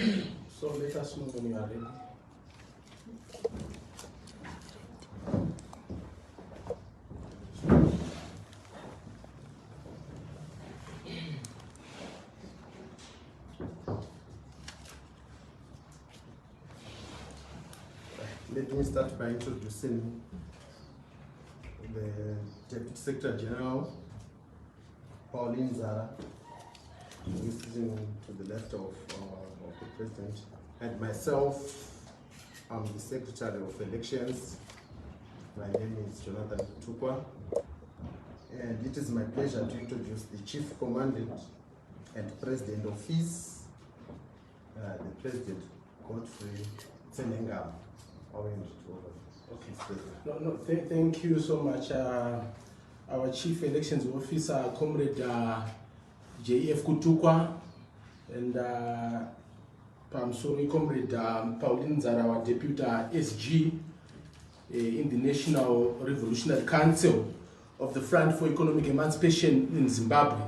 So let us know when you are ready. Let me start by introducing the Deputy Secretary General, Pauline Zara, who is sitting to the left of the President, and myself. I'm the Secretary of Elections. My name is Jonathan Tukwa, and it is my pleasure to introduce the Chief Commandant and President of his, the President Godfrey Tsenengam. Okay. Thank you so much, our Chief Elections Officer, Comrade J.F. Kutukwa, and Comrade Pauline Zara, our Deputy SG in the National Revolutionary Council of the Front for Economic Emancipation in Zimbabwe.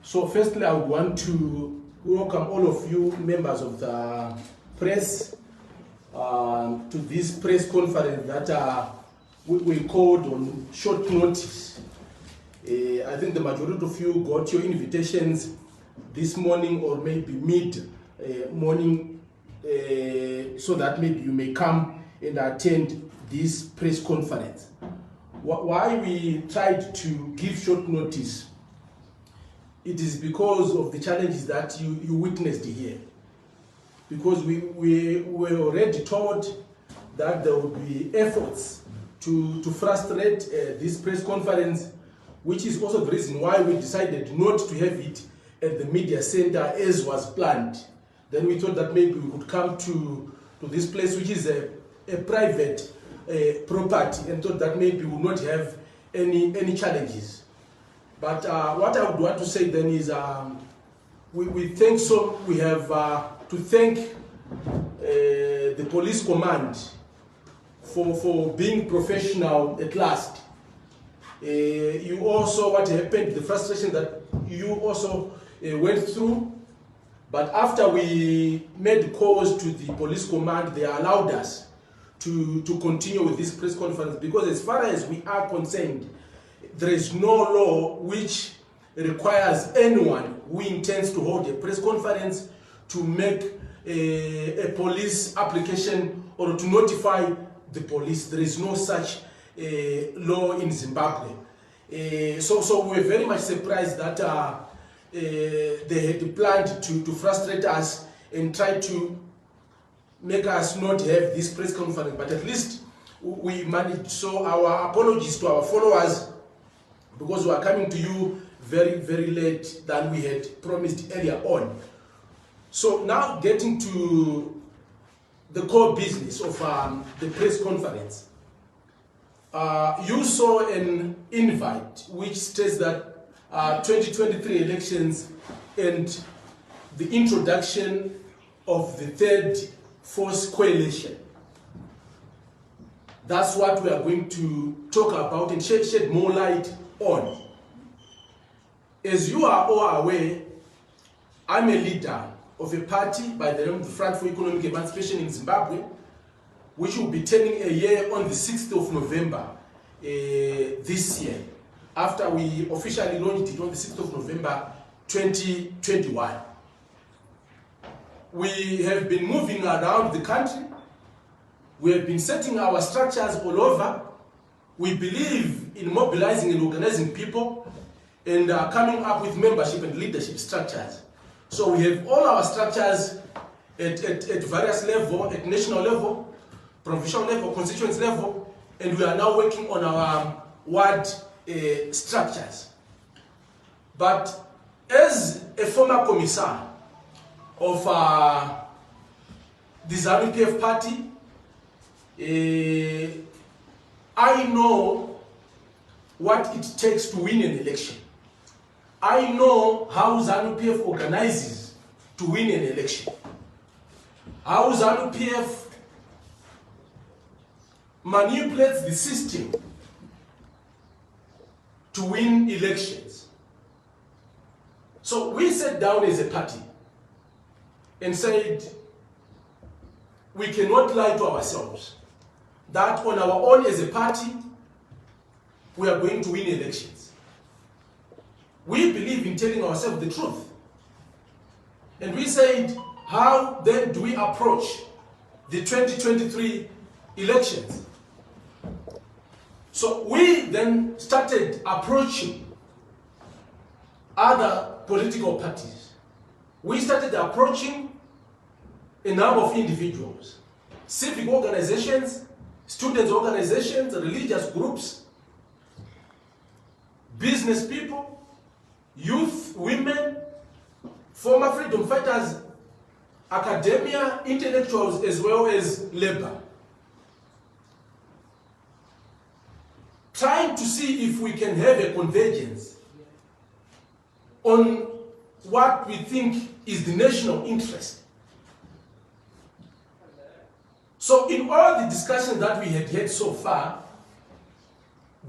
So firstly, I would want to welcome all of you members of the press to this press conference that we called on short notice. I think the majority of you got your invitations this morning or maybe mid-morning so that maybe you may come and attend this press conference. Why we tried to give short notice, it is because of the challenges that you witnessed here. Because we were already told that there would be efforts to frustrate this press conference, which is also the reason why we decided not to have it at the media center as was planned. Then we thought that maybe we could come to this place, which is a private property, and thought that maybe we would not have any challenges. But what I would want to say then is we think so. We have to thank the police command for being professional at last. You also, what happened, the frustration that you also went through, but after we made calls to the police command, they allowed us to continue with this press conference, because as far as we are concerned, there is no law which requires anyone who intends to hold a press conference to make a police application or to notify the police. There is no such law in Zimbabwe. So we're very much surprised that they had planned to frustrate us and try to make us not have this press conference, but at least we managed. So our apologies to our followers, because we are coming to you very, very late than we had promised earlier on. So now getting to the core business of the press conference. You saw an invite which states that 2023 elections and the introduction of the third force coalition. That's what we are going to talk about and shed more light on. As you are all aware, I'm a leader of a party by the name of the Front for Economic Emancipation in Zimbabwe, which will be turning a year on the 6th of November this year, after we officially launched it on the 6th of November 2021. We have been moving around the country. We have been setting our structures all over. We believe in mobilizing and organizing people and coming up with membership and leadership structures. So we have all our structures at various levels, at national level, provincial level, constituency level, and we are now working on our ward structures. But as a former commissar of the ZANU PF party, I know what it takes to win an election. I know how ZANU PF organizes to win an election. How ZANU PF manipulates the system to win elections. So we sat down as a party and said, we cannot lie to ourselves that on our own as a party, we are going to win elections. We believe in telling ourselves the truth. And we said, how then do we approach the 2023 elections? So we then started approaching other political parties. We started approaching a number of individuals, civic organizations, students' organizations, religious groups, business people, youth, women, former freedom fighters, academia, intellectuals, as well as labor. Trying to see if we can have a convergence on what we think is the national interest. So in all the discussions that we had so far,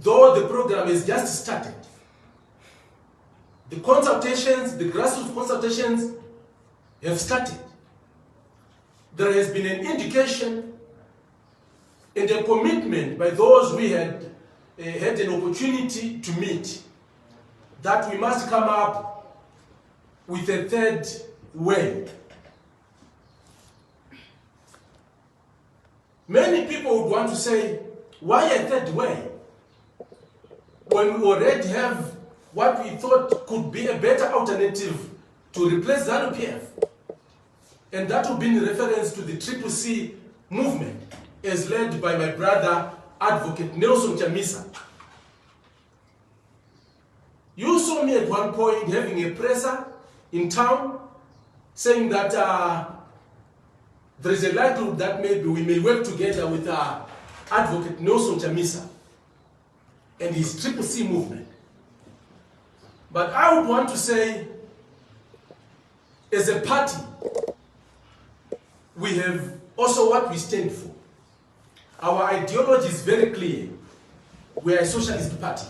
though the program has just started, the consultations, the grassroots consultations have started. There has been an indication and a commitment by those we had had an opportunity to meet that we must come up with a third way. Many people would want to say, why a third way? When we already have what we thought could be a better alternative to replace ZANU-PF. And that would be in reference to the CCC movement as led by my brother, Advocate Nelson Chamisa. You saw me at one point having a presser in town saying that there is a likelihood that maybe we may work together with Advocate Nelson Chamisa and his CCC movement. But I would want to say, as a party, we have also what we stand for. Our ideology is very clear. We are a socialist party.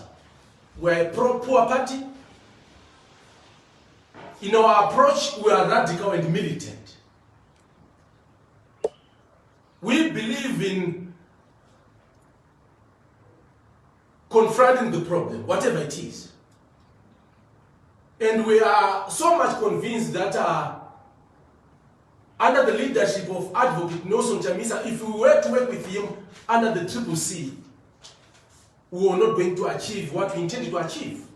We are a pro-poor party. In our approach, we are radical and militant. We believe in confronting the problem, whatever it is. And we are so much convinced that under the leadership of Advocate Nelson Chamisa, if we were to work with him under the CCC, we were not going to achieve what we intended to achieve.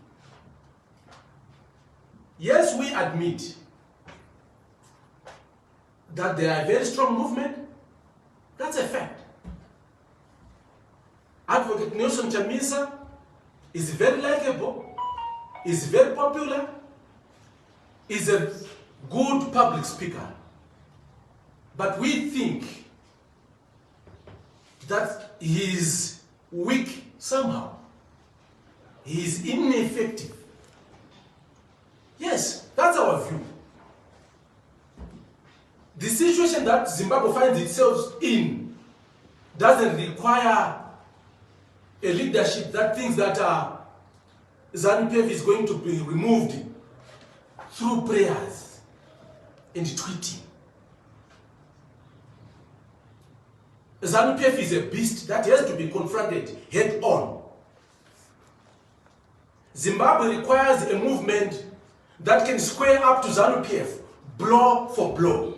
Yes, we admit that they are a very strong movement. That's a fact. Advocate Nelson Chamisa is very likable, is very popular, is a good public speaker. But we think that he is weak somehow. He is ineffective. Yes, that's our view. The situation that Zimbabwe finds itself in doesn't require a leadership that thinks that ZANU-PF is going to be removed through prayers and tweeting. ZANU-PF is a beast that has to be confronted head on. Zimbabwe requires a movement that can square up to ZANU-PF, blow for blow.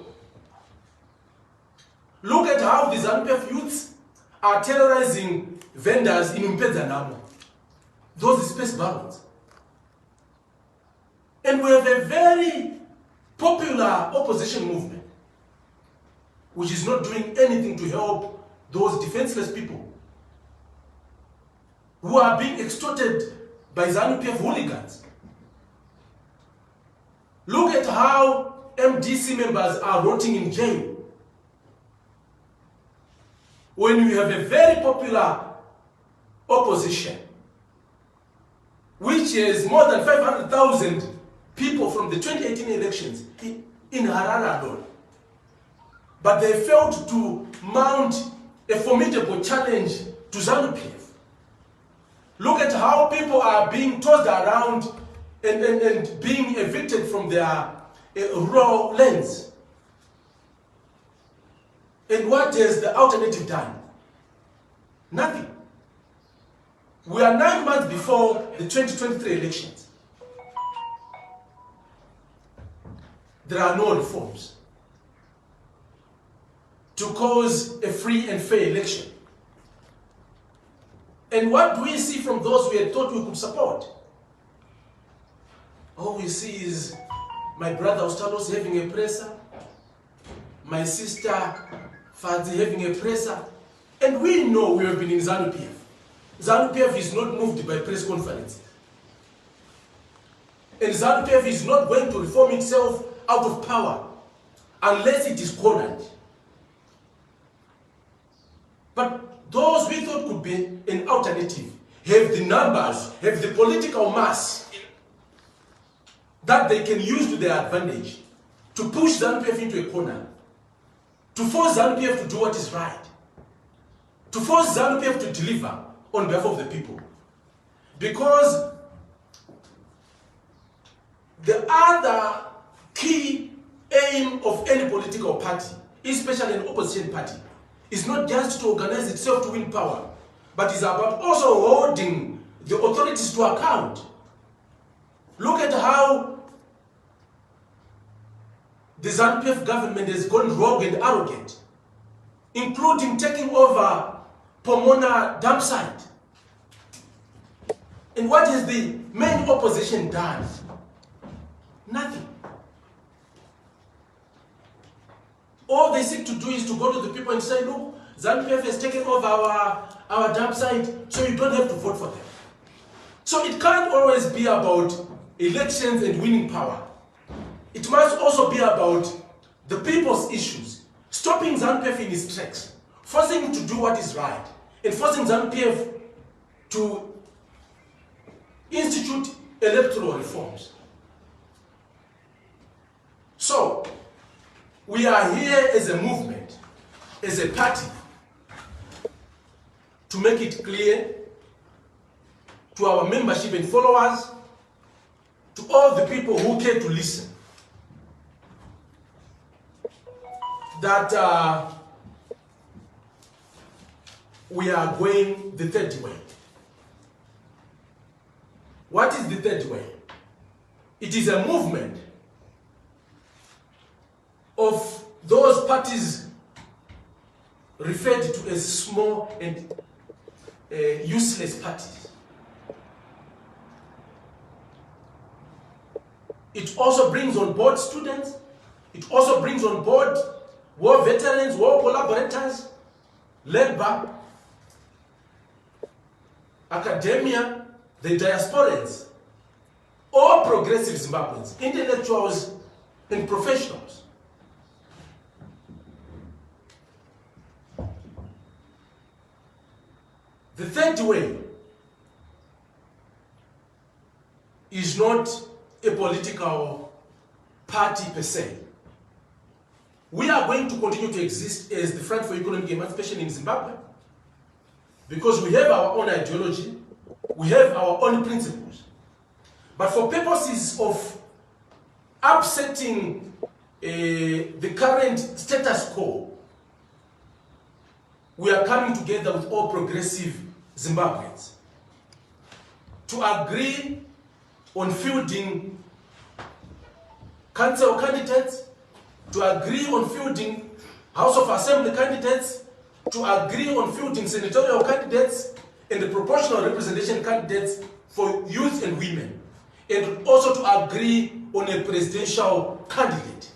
Look at how the ZANU-PF youths are terrorizing vendors in ZANU, those space barons. And we have a very popular opposition movement which is not doing anything to help those defenseless people who are being extorted by ZANU-PF hooligans. Look at how MDC members are rotting in jail. When we have a very popular opposition, which has more than 500,000 people from the 2018 elections in Harare alone. But they failed to mount a formidable challenge to ZANU-PF. Look at how people are being tossed around and being evicted from their rural lands. And what has the alternative done? Nothing. We are 9 months before the 2023 elections. There are no reforms to cause a free and fair election. And what do we see from those we had thought we could support? All we see is my brother Ostalos having a presser, my sister Fadzi having a presser, and we know we have been in ZANU PF. ZANU PF is not moved by press conference. And ZANU PF is not going to reform itself out of power unless it is cornered. But those we thought could be an alternative have the numbers, have the political mass that they can use to their advantage to push ZANU PF into a corner, to force ZANU PF to do what is right, to force ZANU PF to deliver on behalf of the people. Because the other key aim of any political party, especially an opposition party, is not just to organize itself to win power, but is about also holding the authorities to account. Look at how the ZANU PF government has gone rogue and arrogant, including taking over Pomona dump site. And what has the main opposition done? Nothing. All they seek to do is to go to the people and say, look, ZANU PF has taken over our dump site, so you don't have to vote for them. So it can't always be about elections and winning power. It must also be about the people's issues, stopping ZANU PF in its tracks, forcing him to do what is right, and forcing ZANU PF to institute electoral reforms. So, we are here as a movement, as a party, to make it clear to our membership and followers, to all the people who care to listen, that we are going the third way. What is the third way? It is a movement of those parties referred to as small and useless parties. It also brings on board students. It also brings on board war veterans, war collaborators, labor, academia, the diasporans, all progressive Zimbabweans, intellectuals and professionals. The third way is not a political party per se. We are going to continue to exist as the Front for Economic Emancipation in Zimbabwe because we have our own ideology, we have our own principles. But for purposes of upsetting the current status quo, we are coming together with all progressive Zimbabweans to agree on fielding council candidates, to agree on fielding House of Assembly candidates, to agree on fielding senatorial candidates and the proportional representation candidates for youth and women, and also to agree on a presidential candidate.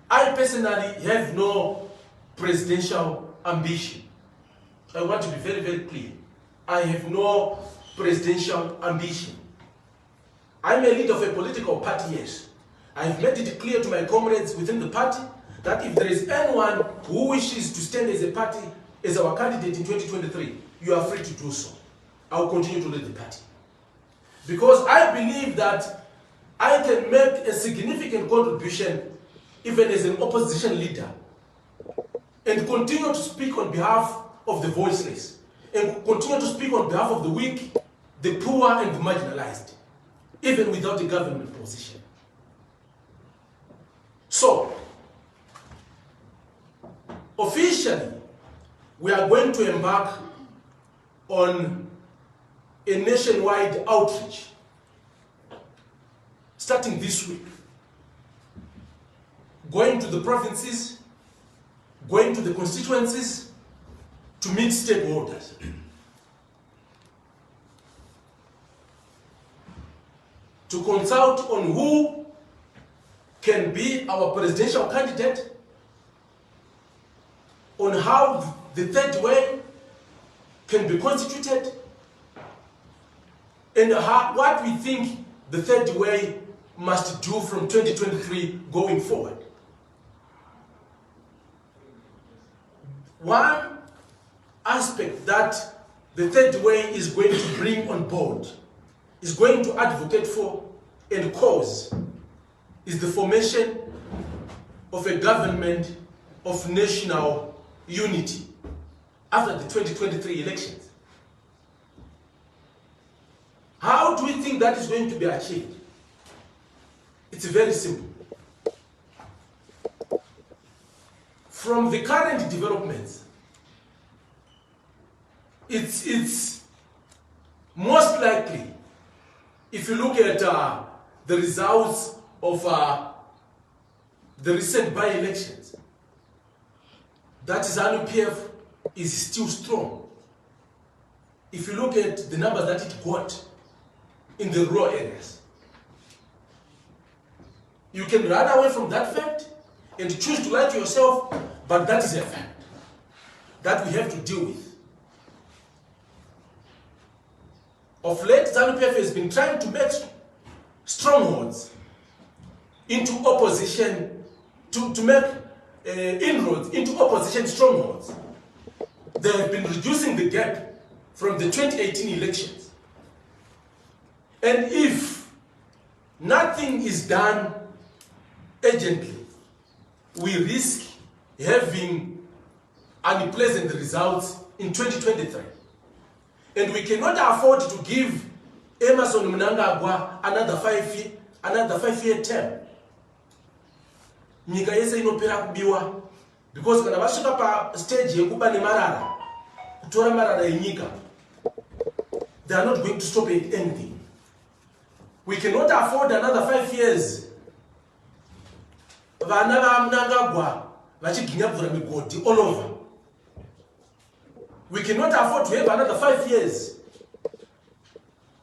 I personally have no presidential ambition. I want to be very, very clear. I have no presidential ambition. I'm a leader of a political party, yes. I've made it clear to my comrades within the party that if there is anyone who wishes to stand as a party, as our candidate in 2023, you are free to do so. I will continue to lead the party. Because I believe that I can make a significant contribution even as an opposition leader and continue to speak on behalf of the voiceless and continue to speak on behalf of the weak, the poor and the marginalized, even without a government position. So, officially, we are going to embark on a nationwide outreach starting this week, going to the provinces, going to the constituencies to meet stakeholders. To consult on who can be our presidential candidate, on how the third way can be constituted, and what we think the third way must do from 2023 going forward. One aspect that the third way is going to bring on board, is going to advocate for and cause, is the formation of a government of national unity after the 2023 elections. How do we think that is going to be achieved? It's very simple. From the current developments, it's most likely, if you look at the results of the recent by-elections, that ZANU PF is still strong. If you look at the numbers that it got in the rural areas, you can run away from that fact and choose to lie to yourself, but that is a fact that we have to deal with. Of late, ZANU PF has been trying to make strongholds into opposition, to make inroads into opposition strongholds. They have been reducing the gap from the 2018 elections. And if nothing is done urgently, we risk having unpleasant results in 2023. And we cannot afford to give Emerson Mnangagwa another 5-year term. Nyika yese inopera kubiwa, because kana vasvika pa stage yekupa nemarara, kutora marara enyika, they are not going to stop at anything. We cannot afford another 5 years. Vana va Mnangagwa vachiginya kuvhura migodhi all over. We cannot afford to have another 5 years.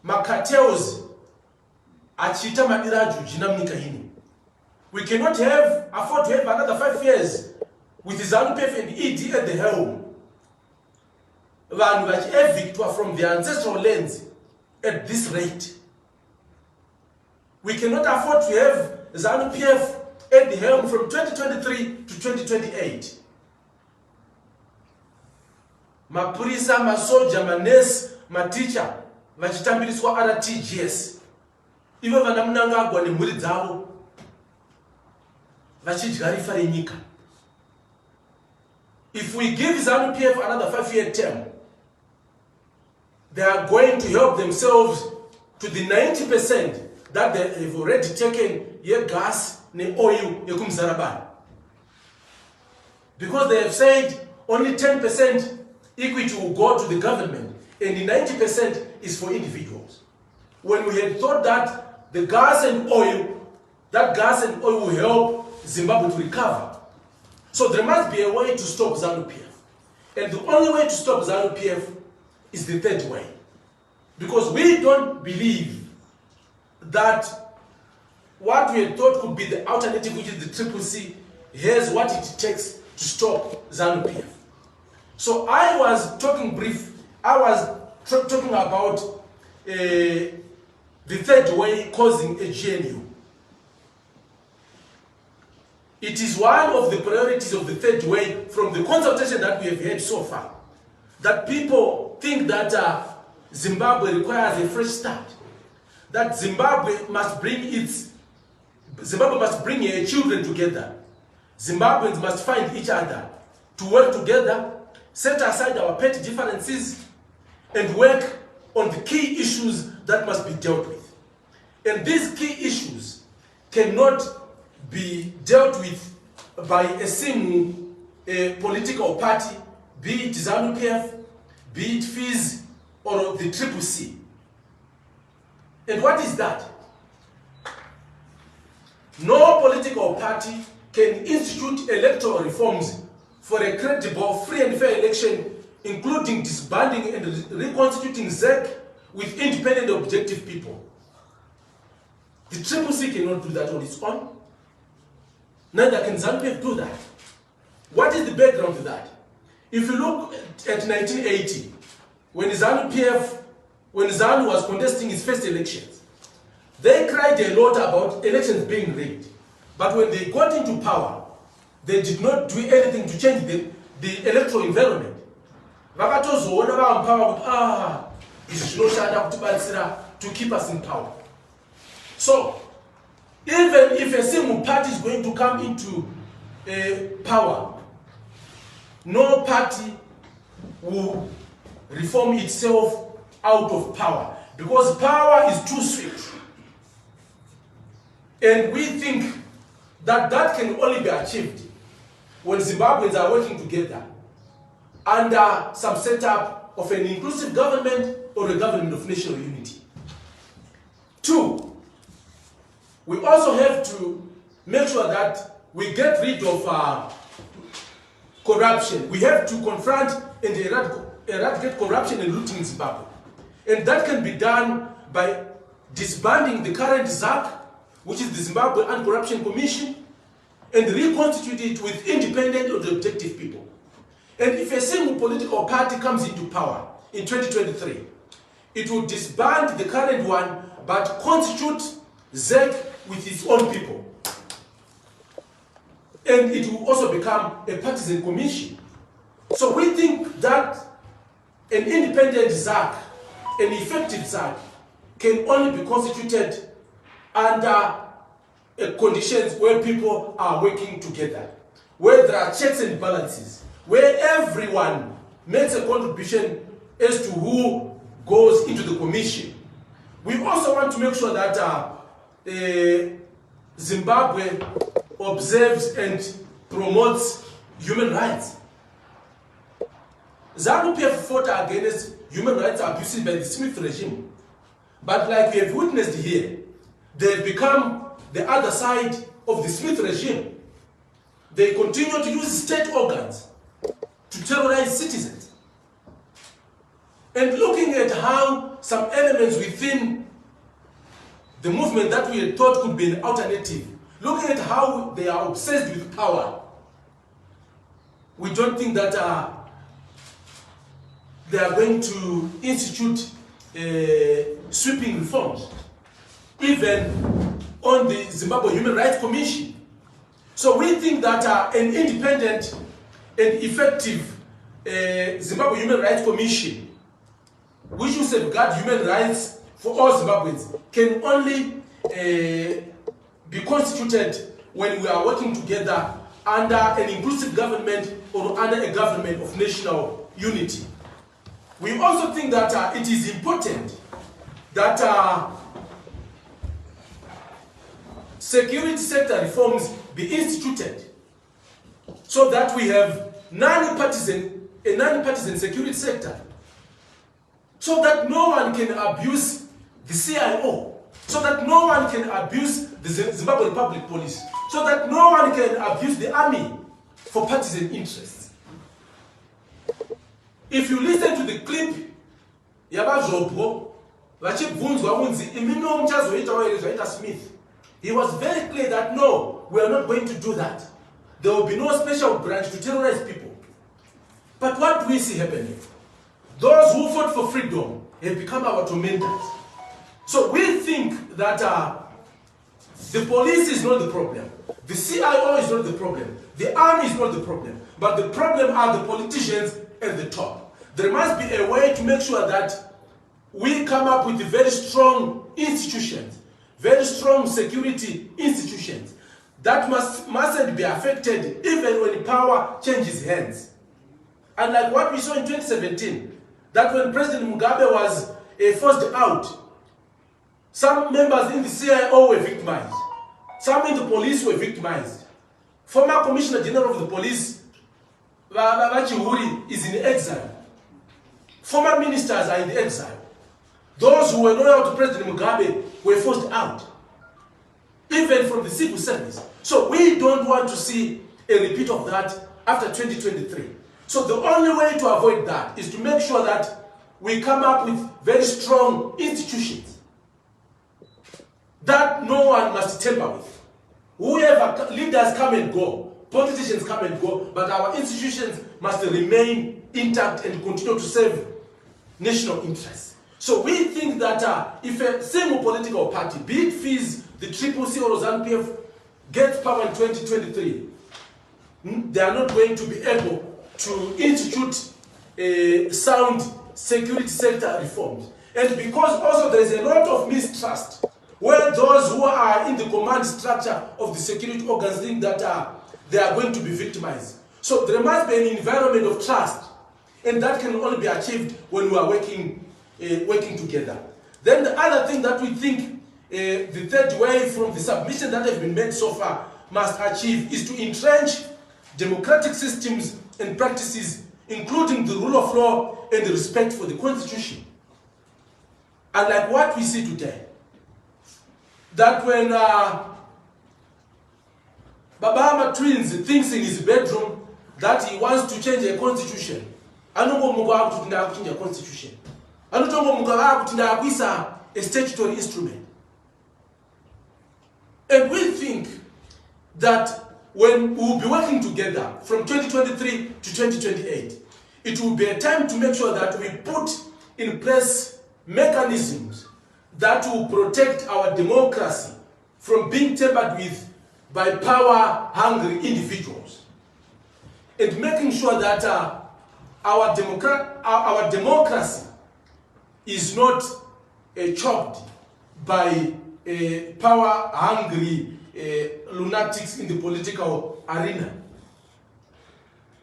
Cartels achita madira ajujina munyika ino. We cannot afford to have another 5 years with ZANU PF and ED at the helm. Vanhu vachi-evictwa from their ancestral lands at this rate. We cannot afford to have ZANU PF at the helm from 2023 to 2028. Mapurisa, masoja, manesi, maticha vachitambiriswa RTGS. Ivo vana Mnangagwa nemhuri dzavo vachidya rifa renyika. If we give ZANU PF another 5-year term, they are going to help themselves to the 90% that they have already taken ye gas ne oil yekumzarabani. Because they have said only 10% equity will go to the government and the 90% is for individuals. When we had thought that the gas and oil will help Zimbabwe to recover. So there must be a way to stop ZANU PF. And the only way to stop ZANU PF is the third way. Because we don't believe that what we had thought could be the alternative, which is the CCC, has what it takes to stop ZANU PF. So I was talking talking about the third way causing a GNU. It is one of the priorities of the third way from the consultation that we have had so far, that people think that Zimbabwe requires a fresh start, that Zimbabwe must bring her children together. Zimbabweans must find each other to work together, set aside our petty differences, and work on the key issues that must be dealt with. And these key issues cannot be dealt with by a single a political party, be it ZANU PF, be it FIS, or the CCC. And what is that? No political party can institute electoral reforms for a credible, free and fair election, including disbanding and reconstituting ZEC with independent objective people. The CCC cannot do that on its own. Neither can ZANU-PF do that. What is the background to that? If you look at 1980, when ZANU was contesting its first elections, they cried a lot about elections being rigged. But when they got into power, they did not do anything to change the electoral environment. Vakatozoona power to keep us in power. So, even if a single party is going to come into power, no party will reform itself out of power, because power is too sweet. And we think that that can only be achieved when Zimbabweans are working together under some setup of an inclusive government or a government of national unity. Two, we also have to make sure that we get rid of corruption. We have to confront and eradicate corruption and looting in Zimbabwe. And that can be done by disbanding the current ZAC, which is the Zimbabwe Anti-Corruption Commission, and reconstitute it with independent or objective people. And if a single political party comes into power in 2023, it will disband the current one, but constitute ZEC with its own people. And it will also become a partisan commission. So we think that an independent ZAC, an effective ZAC, can only be constituted under conditions where people are working together, where there are checks and balances, where everyone makes a contribution as to who goes into the commission. We also want to make sure that Zimbabwe observes and promotes human rights. ZANU-PF fought against human rights abuses by the Smith regime. But like we have witnessed here, they've become the other side of the Smith regime. They continue to use state organs to terrorize citizens. And looking at how some elements within the movement that we had thought could be an alternative, looking at how they are obsessed with power, we don't think that they are going to institute sweeping reforms, even on the Zimbabwe Human Rights Commission. So we think that an independent and effective Zimbabwe Human Rights Commission, which will safeguard human rights for all Zimbabweans, can only be constituted when we are working together under an inclusive government or under a government of national unity. We also think that it is important that security sector reforms be instituted so that we have a non-partisan security sector, so that no one can abuse the CIO, so that no one can abuse the Zimbabwe Republic Police, so that no one can abuse the army for partisan interests. If you listen to the clip, Smith, he was very clear that no, we are not going to do that. There will be no special branch to terrorize people. But what do we see happening? Those who fought for freedom have become our tormentors. So we think that the police is not the problem. The CIO is not the problem. The army is not the problem. But the problem are the politicians at the top. There must be a way to make sure that we come up with very strong institutions, very strong security institutions that mustn't be affected even when power changes hands. And like what we saw in 2017, that when President Mugabe was forced out, some members in the CIO were victimized. Some in the police were victimized. Former Commissioner General of the Police Chihuri is in exile. Former ministers are in exile. Those who were loyal to President Mugabe were forced out, even from the civil service. So we don't want to see a repeat of that after 2023. So the only way to avoid that is to make sure that we come up with very strong institutions that no one must tamper with. Whoever, leaders come and go, politicians come and go, but our institutions must remain intact and continue to serve national interests. So we think that if a single political party, be it FIS, the CCC or ZANU-PF, gets power in 2023, they are not going to be able to institute sound security sector reforms. And because also there is a lot of mistrust, where those who are in the command structure of the security organs think that they are going to be victimized. So there must be an environment of trust, and that can only be achieved when we are working together. Then the other thing that we think the third way from the submission that have been made so far must achieve is to entrench democratic systems and practices, including the rule of law and the respect for the Constitution. Unlike what we see today, that when Babama Twins thinks in his bedroom that he wants to change a constitution, a constitution. A statutory instrument. And we think that when we will be working together from 2023 to 2028, it will be a time to make sure that we put in place mechanisms that will protect our democracy from being tampered with by power-hungry individuals, and making sure that our democracy is not choked by power-hungry lunatics in the political arena.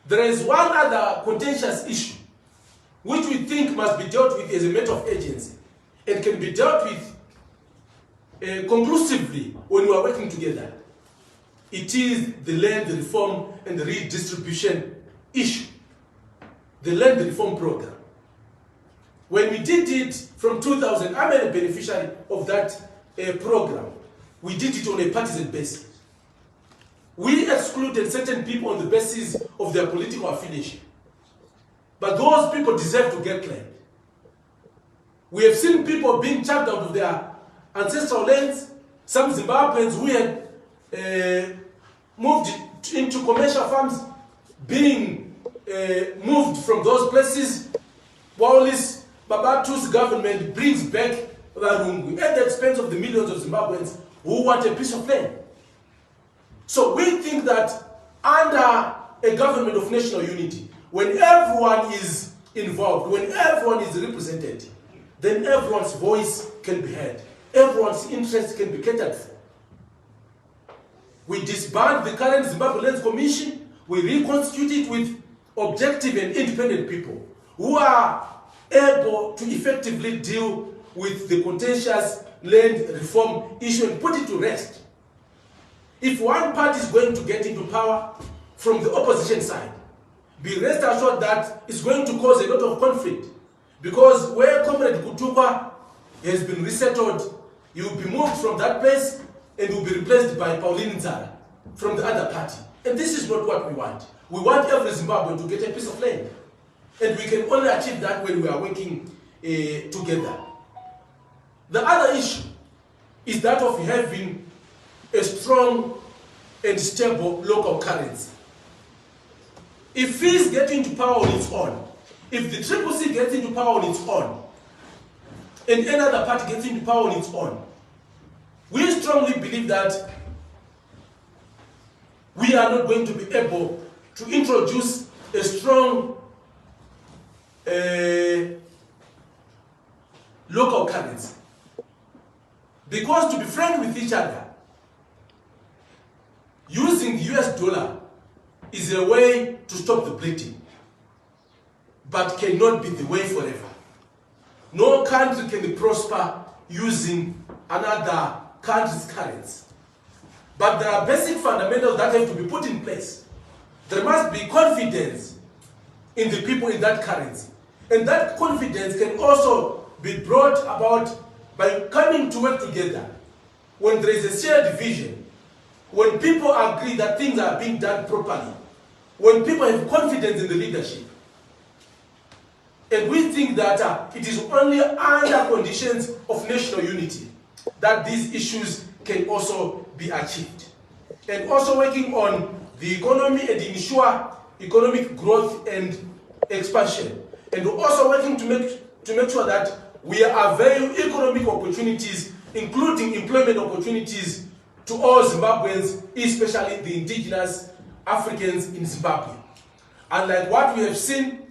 There is one other contentious issue which we think must be dealt with as a matter of agency and can be dealt with conclusively when we are working together. It is the land reform and redistribution issue, the land reform program. When we did it from 2000, I'm a beneficiary of that program. We did it on a partisan basis. We excluded certain people on the basis of their political affiliation. But those people deserve to get land. We have seen people being chucked out of their ancestral lands, some Zimbabweans who had moved into commercial farms being moved from those places, while this Babatu's government brings back Varungu at the expense of the millions of Zimbabweans who want a piece of land. So we think that under a government of national unity, when everyone is involved, when everyone is represented, then everyone's voice can be heard. Everyone's interest can be catered for. We disband the current Zimbabwe Lands Commission. We reconstitute it with objective and independent people who are able to effectively deal with the contentious land reform issue and put it to rest. If one party is going to get into power from the opposition side, be rest assured that it's going to cause a lot of conflict, because where Comrade Kutukwa has been resettled, he will be moved from that place and will be replaced by Pauline Nzara from the other party. And this is not what we want. We want every Zimbabwean to get a piece of land. And we can only achieve that when we are working together. The other issue is that of having a strong and stable local currency. If FIS gets into power on its own, if the CCC gets into power on its own, and any other party gets into power on its own, we strongly believe that we are not going to be able to introduce a strong local currency. Because to be frank with each other, using the US dollar is a way to stop the bleeding, but cannot be the way forever. No country can prosper using another country's currency. But there are basic fundamentals that have to be put in place. There must be confidence in the people in that currency. And that confidence can also be brought about by coming to work together. When there is a shared vision, when people agree that things are being done properly, when people have confidence in the leadership. And we think that it is only under conditions of national unity that these issues can also be achieved. And also working on the economy and ensure economic growth and expansion. And also working to make sure that we avail economic opportunities, including employment opportunities to all Zimbabweans, especially the indigenous Africans in Zimbabwe. Unlike what we have seen,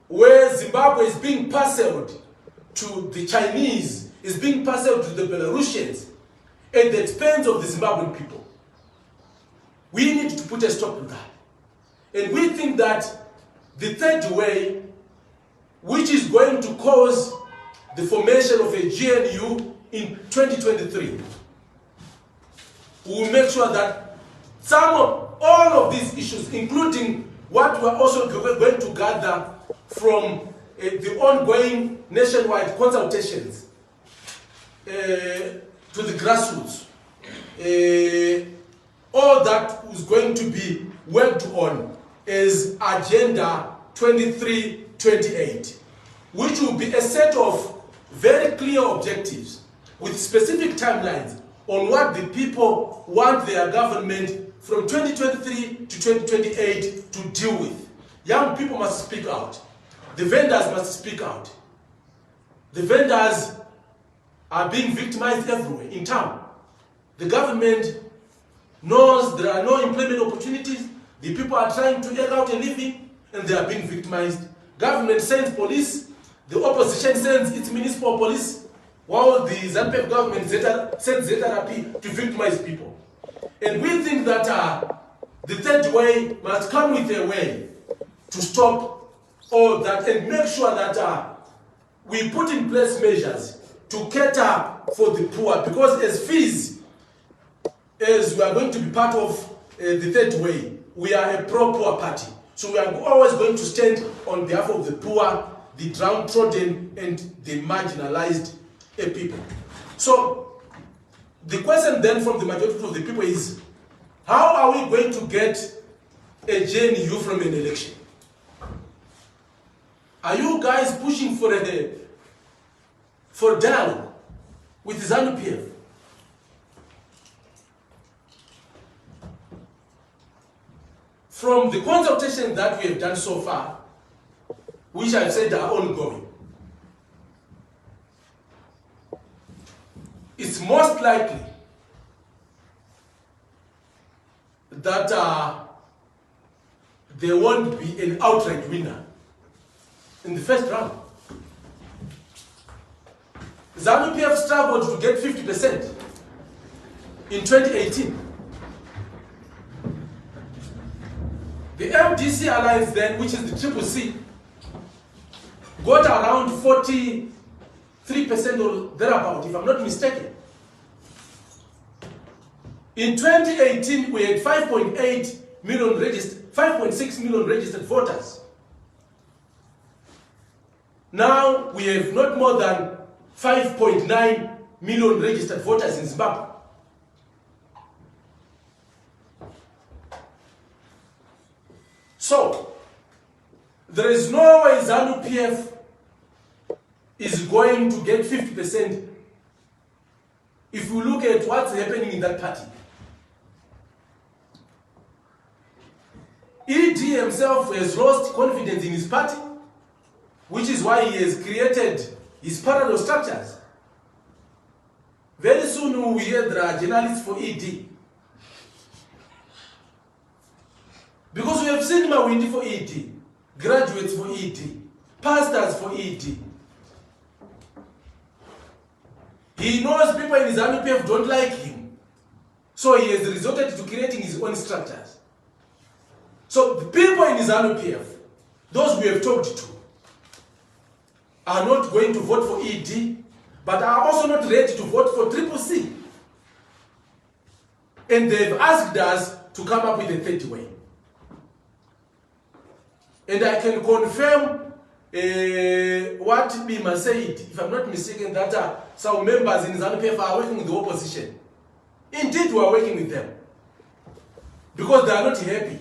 where Zimbabwe is being parceled to the Chinese, is being parceled to the Belarusians at the expense of the Zimbabwean people. We need to put a stop to that. And we think that the third way, which is going to cause the formation of a GNU in 2023, we will make sure that all of these issues, including what we are also going to gather from the ongoing nationwide consultations to the grassroots, all that is going to be worked on is Agenda 2328, which will be a set of very clear objectives with specific timelines on what the people want their government from 2023 to 2028 to deal with. Young people must speak out. The vendors must speak out. The vendors are being victimized everywhere in town. The government knows there are no employment opportunities. The people are trying to get out a living and they are being victimized. Government sends police. The opposition sends its municipal police, while the ZANU government sends ZRP to victimize people. And we think that the third way must come with a way to stop all that and make sure that we put in place measures to cater for the poor, because as fees, as we are going to be part of the third way, we are a pro-poor party. So we are always going to stand on behalf of the poor, the downtrodden, and the marginalized people. So the question then from the majority of the people is, how are we going to get a GNU from an election? Are you guys pushing for dialogue with ZANU-PF? From the consultation that we have done so far, which I've said are ongoing, it's most likely that there won't be an outright winner in the first round. ZANU-PF struggled to get 50% in 2018. The MDC alliance then, which is the Triple C, got around 43% or thereabout, if I'm not mistaken. In 2018, we had 5.8 million registered, 5.6 million registered voters. Now we have not more than 5.9 million registered voters in Zimbabwe. So, there is no way ZANU-PF is going to get 50% if we look at what's happening in that party. ED himself has lost confidence in his party, which is why he has created his parallel structures. Very soon we hear there are journalists for ED. Because we have seen Mawindi for ED, graduates for ED, pastors for ED. He knows people in his ZANU-PF don't like him. So he has resorted to creating his own structures. So the people in his ZANU-PF, those we have talked to, are not going to vote for ED, but are also not ready to vote for Triple C. And they've asked us to come up with a third way. And I can confirm what Bima said, if I'm not mistaken, that some members in ZANU-PF are working with the opposition. Indeed, we are working with them. Because they are not happy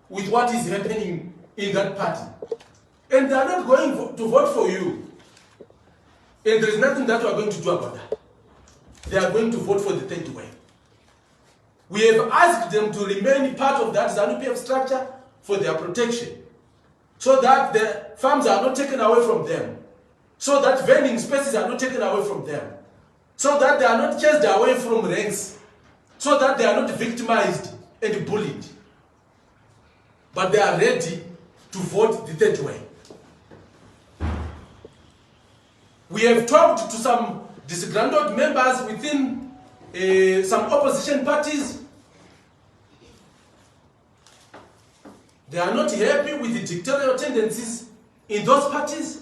with what is happening in that party. And they are not going to vote for you. And there is nothing that we are going to do about that. They are going to vote for the third way. We have asked them to remain part of that ZANU-PF structure for their protection, so that the farms are not taken away from them, so that vending spaces are not taken away from them, so that they are not chased away from ranks, so that they are not victimized and bullied. But they are ready to vote the third way. We have talked to some disgruntled members within some opposition parties. They are not happy with the dictatorial tendencies in those parties.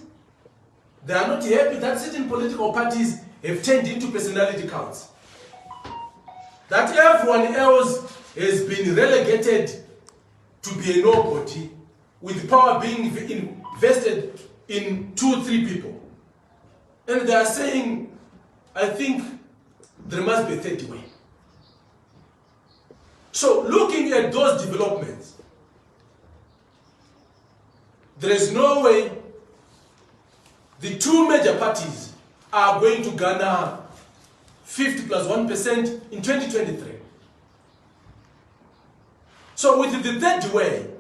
They are not happy that certain political parties have turned into personality cults. That everyone else has been relegated to be a nobody, with power being invested in 2 or 3 people. And they are saying, I think there must be a third way. So looking at those developments, there is no way the 2 major parties are going to garner 50 plus 1% in 2023. So with the third way,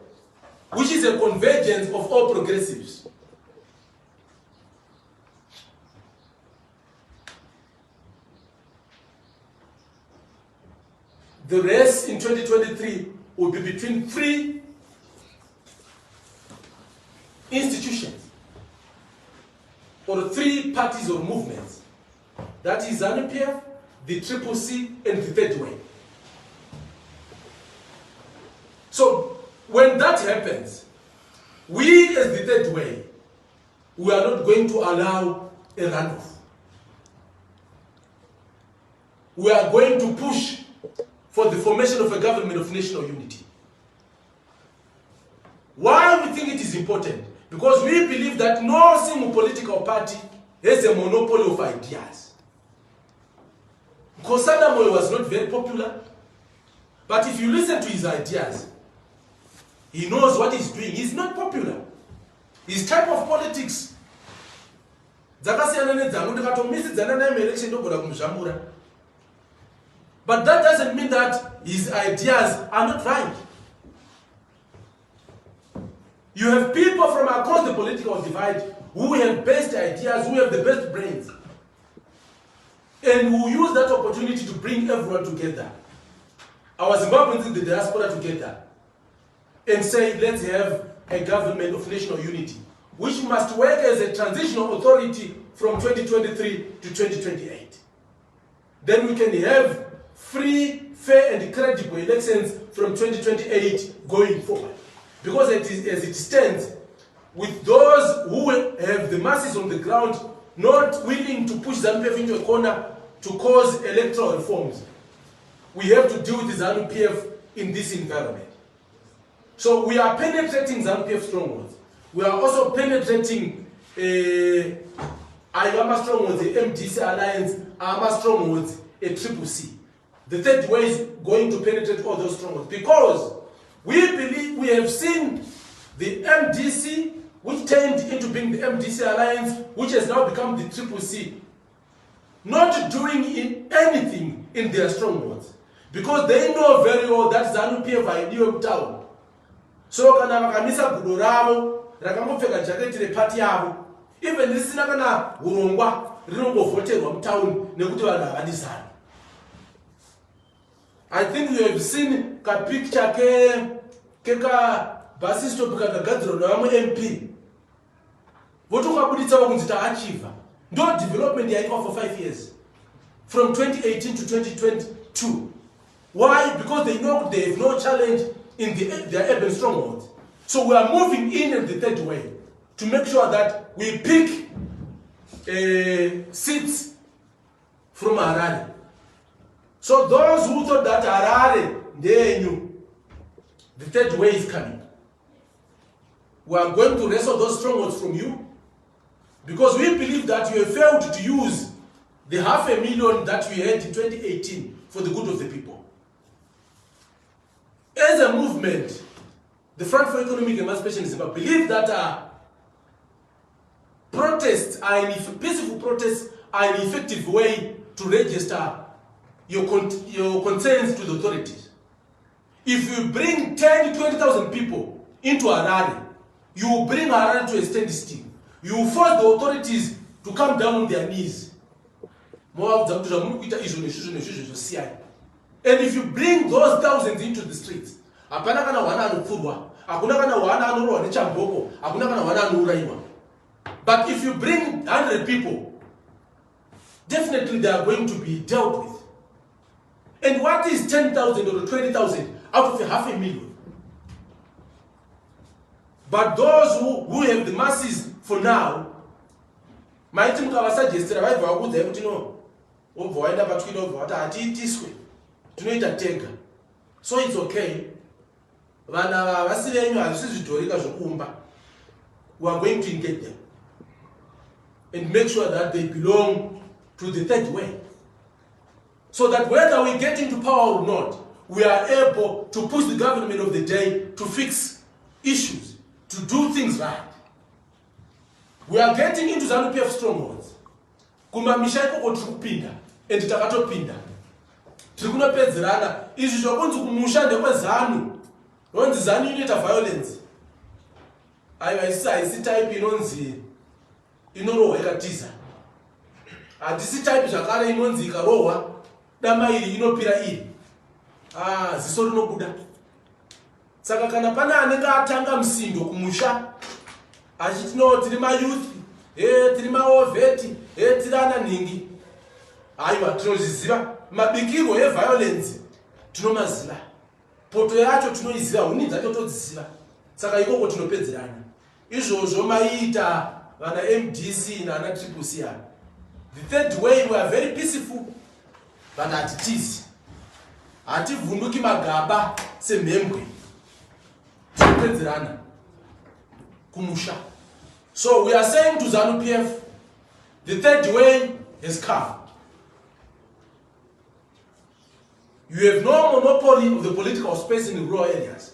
which is a convergence of all progressives, the race in 2023 will be between 3 institutions or 3 parties or movements. That is ZANU-PF, the CCC, and the third way. So when that happens, we as the third way, we are not going to allow a runoff. We are going to push for the formation of a government of national unity. Why we think it is important? Because we believe that no single political party has a monopoly of ideas. Because Sadamoy was not very popular, but if you listen to his ideas, he knows what he's doing. He's not popular. His type of politics. But that doesn't mean that his ideas are not right. You have people from across the political divide who have best ideas, who have the best brains, and who use that opportunity to bring everyone together. Our Zimbabweans in the diaspora together and say, let's have a government of national unity, which must work as a transitional authority from 2023 to 2028. Then we can have free, fair, and credible elections from 2028 going forward. Because as it stands, with those who have the masses on the ground not willing to push ZANU-PF into a corner to cause electoral reforms, we have to deal with the ZANU-PF in this environment. So we are penetrating ZANU-PF strongholds. We are also penetrating IAMA strongholds, the MDC Alliance, AMA strongholds, a CCC. The third way is going to penetrate all those strongholds, because we believe we have seen the MDC, which turned into being the MDC Alliance, which has now become the CCC, not doing anything in their strongholds, because they know very well that ZANU-PF are in town. So kana vakamisa gudo ravo rakambopfeka jaketi repati yavo, even risina kana urongwa rinongovhoterwa mutown nekuti vanhu havadi ZANU. I think you have seen ka picture keka bus stop kakagadzirwa nevamwe MP. Votokabuditsa kunzi taachiva. Ndo development yaitwa for 5 years, from 2018 to 2022. Why? Because they know they have no challenge in their urban strongholds. So we are moving in the third way to make sure that we pick seats from Harare. So those who thought that Harare, they knew the third way is coming. We are going to wrestle those strongholds from you because we believe that you have failed to use the 500,000 that we had in 2018 for the good of the people. As a movement, the Front for Economic Emancipation in Zimbabwe believe that peaceful protests are an effective way to register your concerns to the authorities. If you bring 10 to 20,000 people into Harare, you will bring Harare to a standstill. You will force the authorities to come down on their knees. And if you bring those thousands into the streets, but if you bring 100 people, definitely they are going to be dealt with. And what is 10,000 or 20,000 out of 500,000? But those who have the masses for now, my team can suggest that I would have to know. So it's okay. We are going to engage them and make sure that they belong to the third way. So that whether we get into power or not, we are able to push the government of the day to fix issues, to do things right. We are getting into ZANU PF strongholds. Kumamisha iko tukupinda, and takatopinda. Tikuna pedzerana, izvi zvokunzi kumushande kwezanu. Nonzi ZANU inoita violence. Haisi type inonzi inorohwa ikatiza. Hadisi type zvakare inonzi ikarohwa dama iri inopira iri. Ziso rinobuda. Saka kana pana anenge atanga msindo kumusha, achiti no tiri mayouth, tiri maovheti, tiri ananhingi. Aiwa tinozviziva mabikirwo eviolence tinomaziva. Poto yacho tinoiziva, huni dzacho todziziva. Saka ikoko tinopedzerana. Izvozvo maita vana MDC nana CCC. The third way, we are very peaceful, but hatitizi. Hativhunduki magaba semhembwe. Tinopedzerana kumusha. So we are saying to ZANU PF, the third way has come. You have no monopoly of the political space in the rural areas.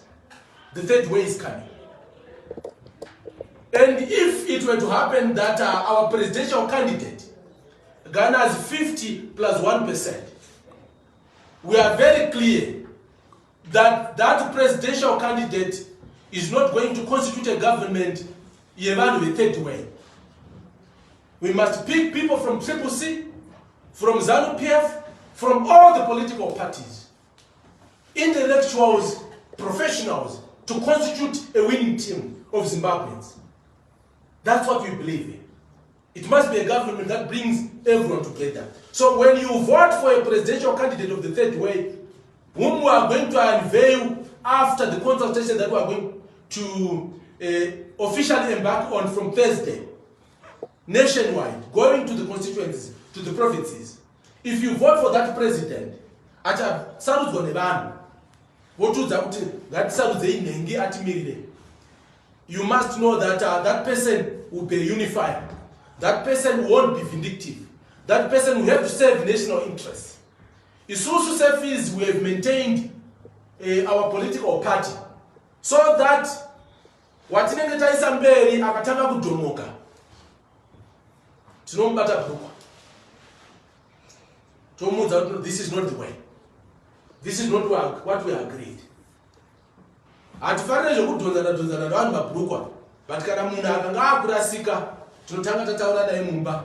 The third way is coming. And if it were to happen that our presidential candidate garners 50 plus 1%, we are very clear that that presidential candidate is not going to constitute a government in a third way. We must pick people from CCC, from ZANU PF, from all the political parties, intellectuals, professionals, to constitute a winning team of Zimbabweans. That's what we believe in. It must be a government that brings everyone together. So when you vote for a presidential candidate of the third way, whom we are going to unveil after the consultation that we are going to officially embark on from Thursday, nationwide, going to the constituencies, to the provinces, if you vote for that president, you must know that that person will be unified. That person won't be vindictive. That person will have to serve national interests. Isusu Sefis, we have maintained our political party so that watinenge taisa mberi akatanga kudhomoka tinombata bhukwa tomudza kuti this is not the way, this is not what we agreed. Hatifanire zvekudhonzana navanhu mabhurukwa, but kana munhu akanga akurasika tinotanga tataura naye mumba,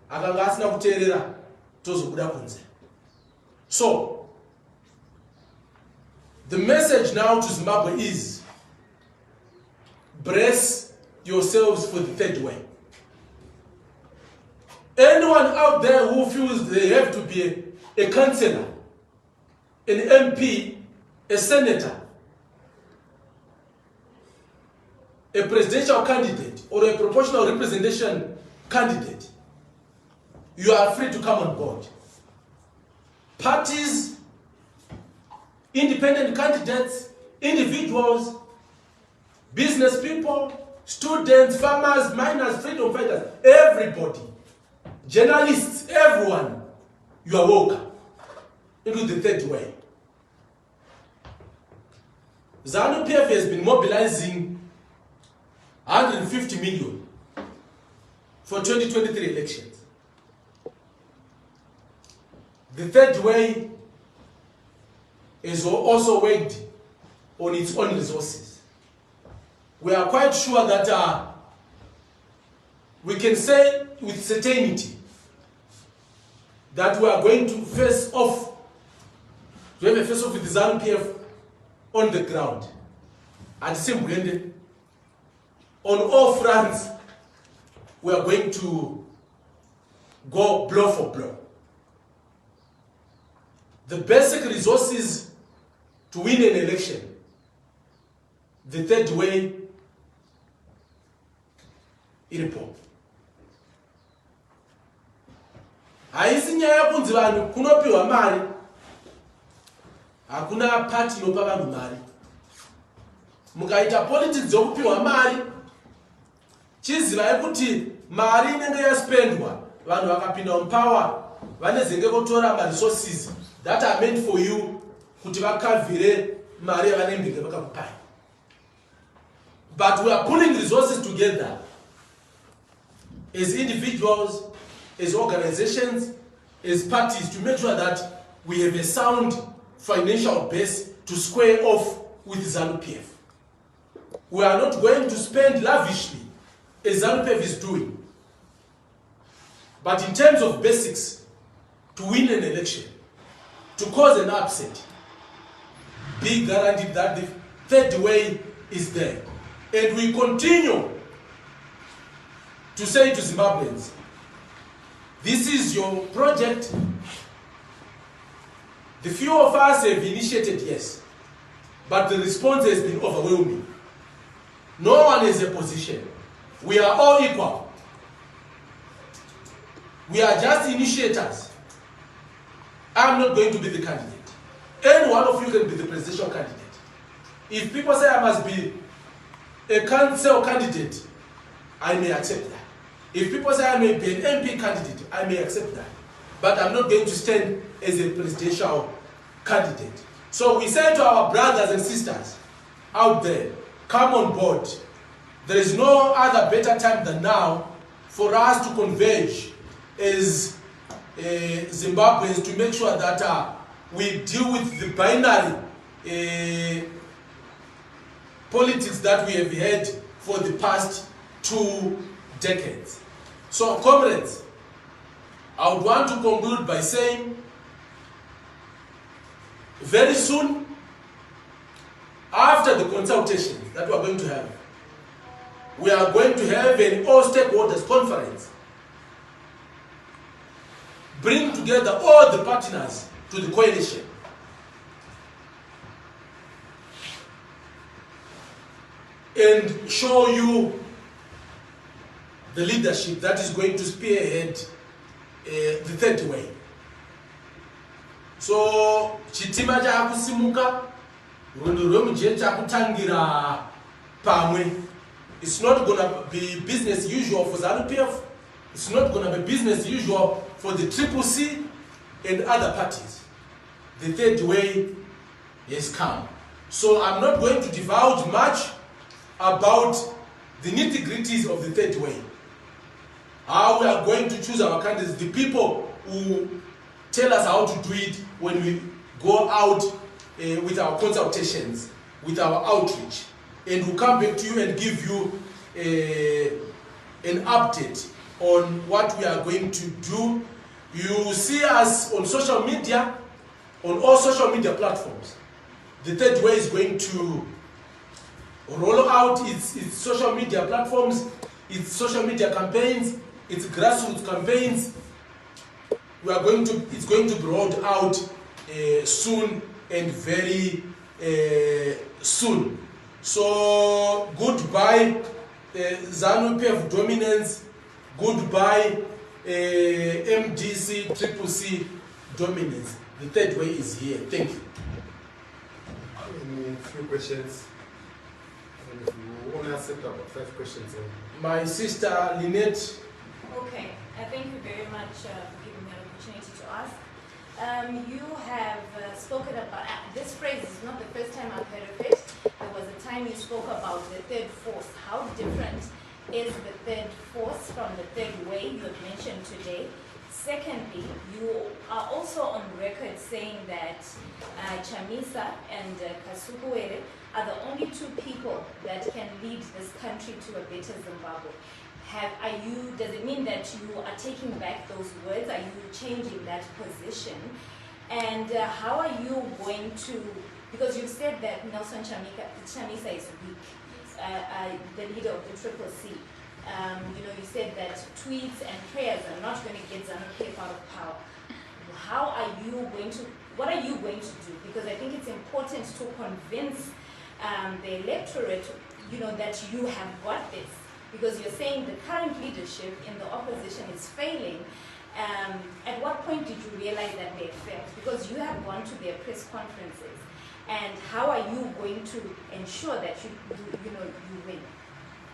akanga asina kuteerera tozobuda kunze. So the message now to Zimbabwe is brace yourselves for the third way. Anyone out there who feels they have to be a councillor, an MP, a senator, a presidential candidate, or a proportional representation candidate, you are free to come on board. Parties, independent candidates, individuals, business people, students, farmers, miners, freedom fighters, everybody, journalists, everyone, you are welcome into the third way. ZANU PF has been mobilizing 150 million for 2023 elections. The third way is also worked on its own resources. We are quite sure that we can say with certainty that we are going to face off, to have a face off with the ZANU PF on the ground at Zimbabwean. On all fronts, we are going to go blow for blow. The basic resources to win an election, the third way, iripo. Haisi nyaya kunzi vanhu kunopiwa mari, hakuna party inopa vanhu mari. Mukaita politics yokupiwa mari, chizivai kuti mari inenge yaspendwa, vanhu vakapinda mupower, vanezenge kutora resources that are meant for you kuti vakavhire mari yavanenge vakakupai. But we are pulling resources together as individuals, as organizations, as parties to make sure that we have a sound financial base to square off with ZANU PF. We are not going to spend lavishly as ZANU PF is doing. But in terms of basics, to win an election, to cause an upset, be guaranteed that the third way is there. And we continue to say to Zimbabweans, this is your project. The few of us have initiated, yes, but the response has been overwhelming. No one has a position. We are all equal. We are just initiators. I'm not going to be the candidate. Any one of you can be the presidential candidate. If people say I must be a council candidate, I may accept that. If people say I may be an MP candidate, I may accept that. But I'm not going to stand as a presidential candidate. So we say to our brothers and sisters out there, come on board. There is no other better time than now for us to converge as Zimbabweans to make sure that we deal with the binary politics that we have had for the past 2 decades. So, comrades, I would want to conclude by saying, very soon, after the consultations that we are going to have, we are going to have an all-stakeholders conference. Bring together all the partners to the coalition. And show you the leadership that is going to spearhead the third way. So, chitima chakusimuka, rundo rwemujeni chakutangira pamwe. It's not going to be business usual for ZANU PF. It's not going to be business usual for the CCC and other parties. The third way has come. So I'm not going to divulge much about the nitty-gritties of the third way. How we are going to choose our candidates, the people who tell us how to do it when we go out with our consultations, with our outreach. And we'll come back to you and give you an update on what we are going to do. You see us on social media, on all social media platforms. The third way is going to roll out its social media platforms, its social media campaigns, its grassroots campaigns. It's going to be rolled out soon and very soon. So goodbye ZANU PF dominance, goodbye MDC CCC dominance. The third way is here. Thank you. A few questions. And if you only accept about 5 questions. My sister Lynette. Okay, thank you very much for giving me an opportunity to ask. You have spoken about, this phrase is not the first time I've heard of it. There was a time you spoke about the third force. How different is the third force from the third way you have mentioned today? Secondly, you are also on record saying that Chamisa and Kasukuwere are the only 2 people that can lead this country to a better Zimbabwe. Does it mean that you are taking back those words? Are you changing that position? And how are you going to, because you've said that Nelson Chamisa is weak, the leader of the Triple C. You said that tweets and prayers are not going to get ZANU out of power. What are you going to do? Because I think it's important to convince the electorate, that you have got this. Because you're saying the current leadership in the opposition is failing. At what point did you realize that they failed? Because you have gone to their press conferences. And how are you going to ensure that you win?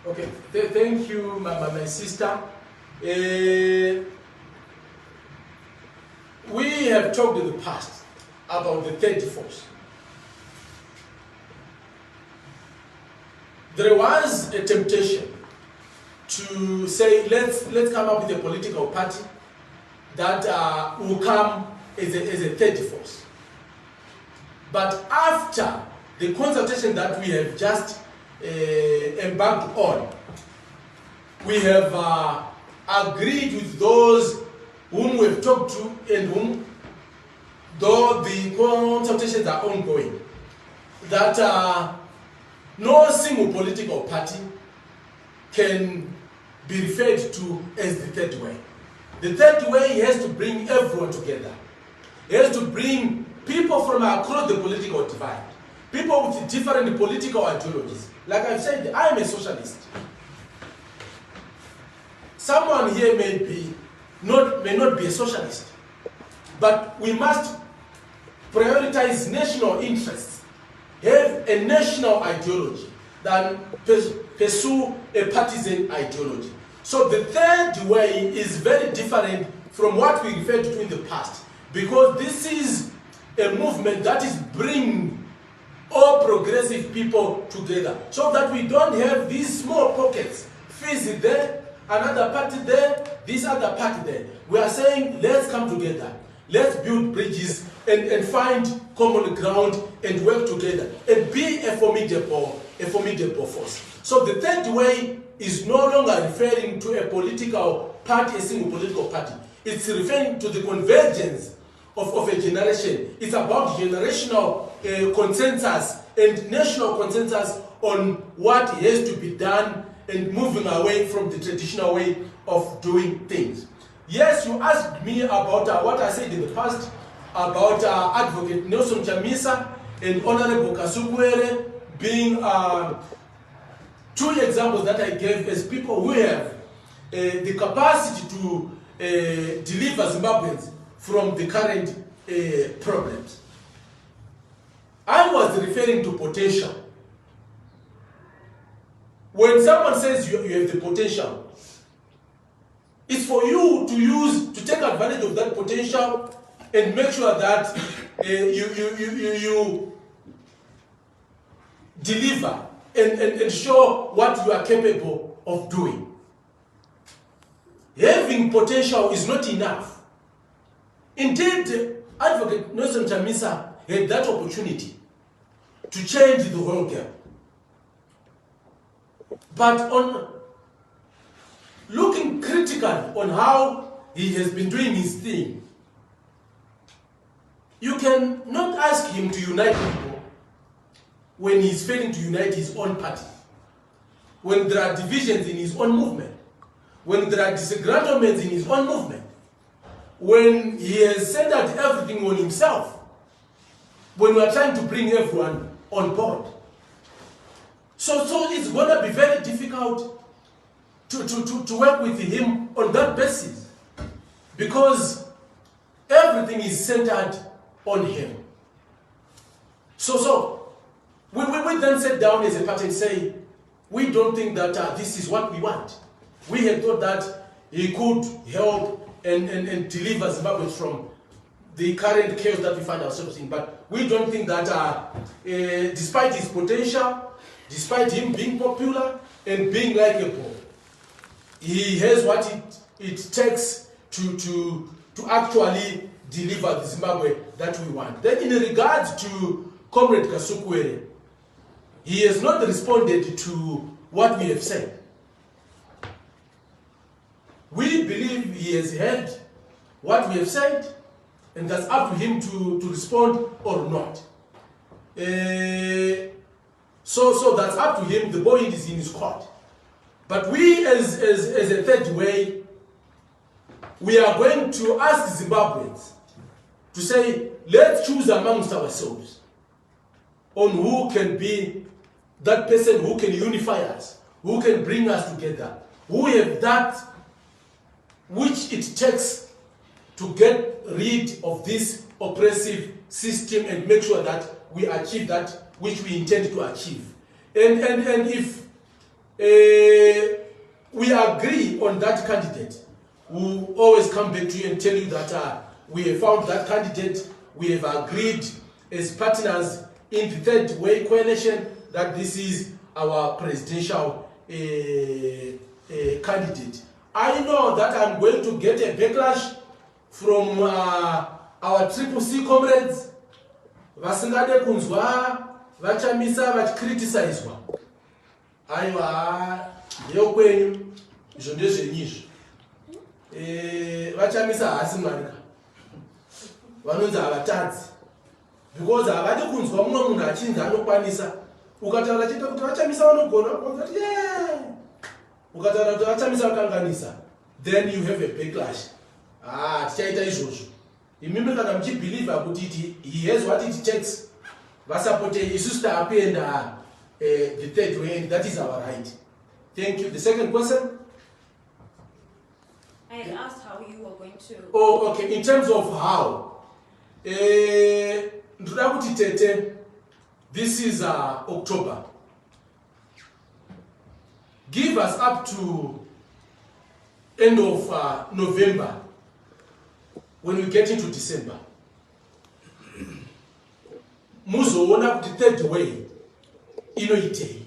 Okay, thank you, my sister. We have talked in the past about the third force. There was a temptation to say, let's come up with a political party that will come as a third force. But after the consultation that we have just embarked on, we have agreed with those whom we have talked to and whom, though the consultations are ongoing, that no single political party can be referred to as the third way. The third way has to bring everyone together. It has to bring people from across the political divide, people with different political ideologies. Like I've said, I am a socialist. Someone here may not be a socialist, but we must prioritize national interests, have a national ideology, than pursue a partisan ideology. So the third way is very different from what we referred to in the past, because this is a movement that is bringing all progressive people together, so that we don't have these small pockets, Fizi there, another party there, this other party there. We are saying, let's come together, let's build bridges and find common ground and work together and be a formidable force. So the third way is no longer referring to a political party, a single political party. It's referring to the convergence of a generation. It's about generational consensus and national consensus on what has to be done and moving away from the traditional way of doing things. Yes, you asked me about what I said in the past about Advocate Nelson Chamisa and Honorable Kasukuwere being 2 examples that I gave as people who have the capacity to deliver Zimbabweans from the current problems. I was referring to potential. When someone says you have the potential, it's for you to take advantage of that potential and make sure that you deliver and show what you are capable of doing. Having potential is not enough. Indeed, Advocate Nelson Chamisa had that opportunity to change the whole game. But on looking critically on how he has been doing his thing, you can not ask him to unite people when he's failing to unite his own party, when there are divisions in his own movement, when there are disagreements in his own movement, when he has centered everything on himself, when we are trying to bring everyone on board. So it's going to be very difficult to work with him on that basis, because everything is centered on him. So we then sit down as a party and say, we don't think that this is what we want. We had thought that he could help and deliver Zimbabwe from the current chaos that we find ourselves in. But we don't think that despite his potential, despite him being popular and being likable, he has what it takes to actually deliver the Zimbabwe that we want. Then in regards to Comrade Kasukwere, he has not responded to what we have said. We believe he has heard what we have said, and that's up to him to respond or not. So that's up to him. The ball is in his court. But we, as a third way, we are going to ask Zimbabweans to say, let's choose amongst ourselves on who can be that person who can unify us, who can bring us together, who have that which it takes to get rid of this oppressive system and make sure that we achieve that which we intend to achieve. And if we agree on that candidate, we'll always come back to you and tell you that we have found that candidate, we have agreed as partners in the third way coalition that this is our presidential candidate. I know that I'm going to get a backlash from our Triple C comrades. Vasingade kunzwa, vachamisa, vachikriticizwa. Aiwa, ndeyokwenyu, izvo ndezvenyizvo. Vachamisa hasi mwarika. Vanonzi havatadzi. Because havadi kunzwa muno munhu achinzi anokwanisa. Ukataura chete kuti vachamisa vanogona, ukati yeah. Ukataura kuti vachamisa vakanganisa, then you have a backlash. Tichaita izvozvo. Imimi kana muchibhelieve kuti he has what it takes, vasapote isusu taapenda the third way, and that is our right. Thank you. The second question? I had asked how you were going to... Oh, okay. In terms of how, ndoda kuti tete, this is October. Give us up to end of November, when we get into December. Muzoona kuti third way inoitei.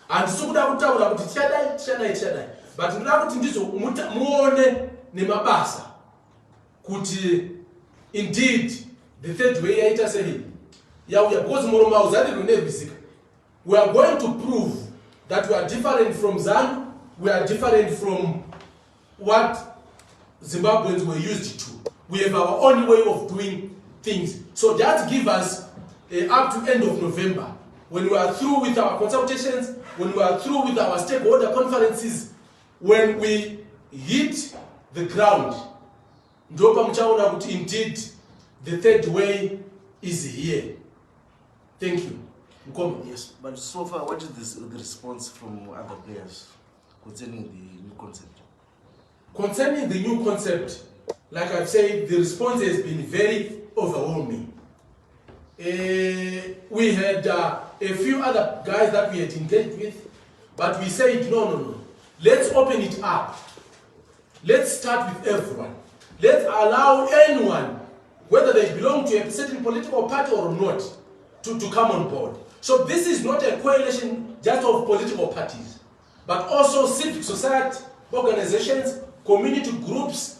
And sikuda kutaura kuti tichadai. But ndoda kuti ndizo muone nemabasa kuti indeed the third way yaita sei. Because we are going to prove that we are different from ZANU, we are different from what Zimbabweans were used to. We have our own way of doing things. So just give us up to end of November, when we are through with our consultations, when we are through with our stakeholder conferences, when we hit the ground, ndopa mchaona kuti indeed the third way is here. Thank you. Yes, but so far, what is the response from other players concerning the new concept? Concerning the new concept, like I've said, the response has been very overwhelming. We had a few other guys that we had engaged with, but we said, no. Let's open it up. Let's start with everyone. Let's allow anyone, whether they belong to a certain political party or not, to come on board. So this is not a coalition just of political parties, but also civic society organizations, community groups,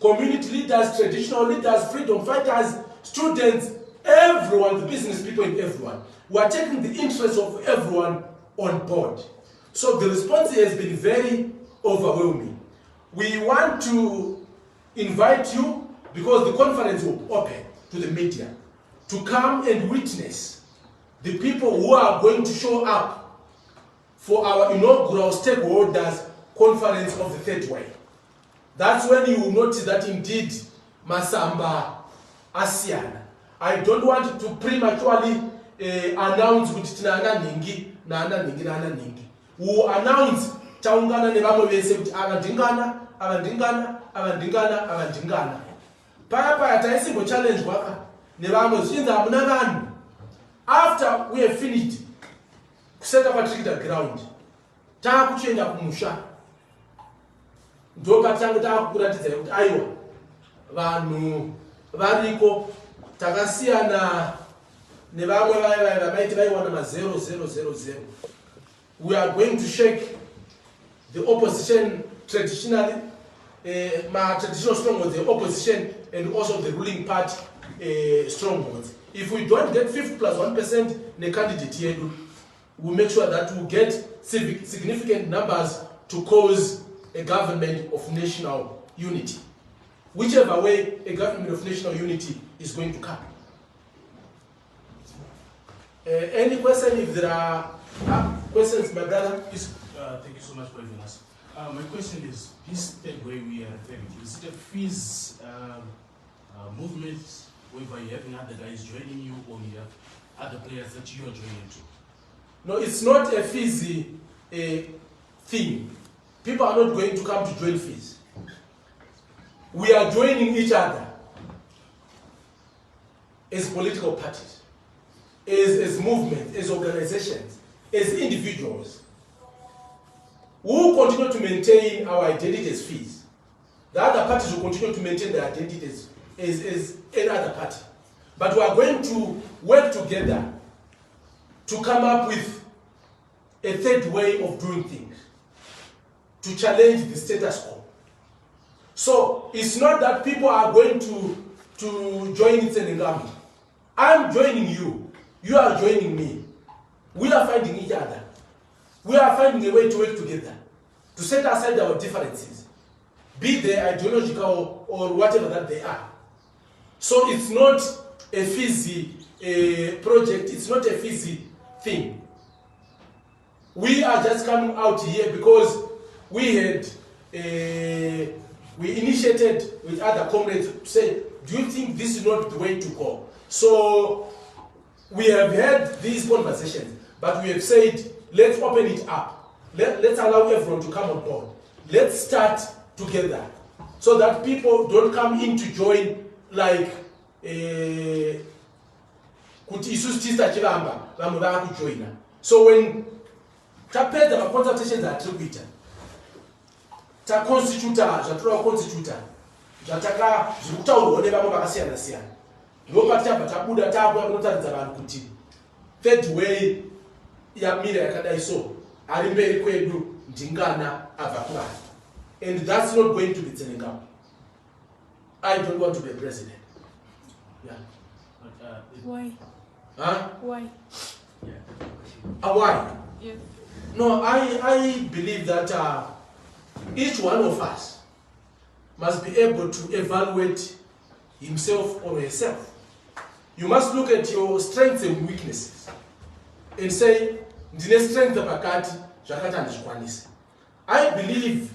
community leaders, traditional leaders, freedom fighters, students, everyone, the business people and everyone. We are taking the interests of everyone on board. So the response has been very overwhelming. We want to invite you, because the conference will be open to the media, to come and witness the people who are going to show up for our inaugural stakeholders conference of the third way. That's when you will notice that indeed Masamba Asiana. I don't want to prematurely announce kuti tina ana ningi. We will announce taungana nevamwe vese kuti avandingana. Paya taisimbo challenge waka nevamwe zvichinzi hamuna vanhu. After we have finished set up a trigger ground, takuchienda kumusha ndopatanga takuratidza kuti aiwa vanhu variko takasiyana nevamwe vaiti vaiwana ma0000. We are going to shake the opposition traditionally, traditional strongholds, the opposition and also the ruling party strongholds. If we don't get 50 plus 1% the candidate here, we'll make sure that we get significant numbers to cause a government of national unity. Whichever way a government of national unity is going to come. Any question? If there are questions, my brother, please. Thank you so much for having us. My question is, this third way we are referring to, is it a fees movement whereby you're having other guys joining you, or you have other players that you are joining to? No, it's not a fizzy thing. People are not going to come to join fees. We are joining each other as political parties, as movements, as organizations, as individuals. We will continue to maintain our identity as fees. The other parties will continue to maintain their identities as any other party. But we are going to work together to come up with a third way of doing things, to challenge the status quo. So it's not that people are going to join it in Ngami. I'm joining you. You are joining me. We are finding each other. We are finding a way to work together, to set aside our differences, be they ideological or whatever that they are. So it's not a fizzy project. It's not a fizzy thing. We are just coming out here because we had we initiated with other comrades to say, do you think this is not the way to go? So we have had these conversations, but we have said, let's open it up. Let's allow everyone to come on board. Let's start together so that people don't come in to join like so when tapedza maconsultations atiri kuita taconstituta zvatinoda kuconstituta zvataka zviri kutaurwawo nevamwe vakasiyana siyana, ndopa tichabva tabuda taakuya kunotaridza vanhu kuti third way yamira yakadai so ari mberi kwedu ndingana abva kuvanhu, and that's not going to be Tsenengamu. I don't want to be a president. Yeah. Why? Huh? Why? Yeah. Why? Yes. No, I believe that each one of us must be able to evaluate himself or herself. You must look at your strengths and weaknesses and say, ndine strength pakati zvakati handizvikwanisi. I believe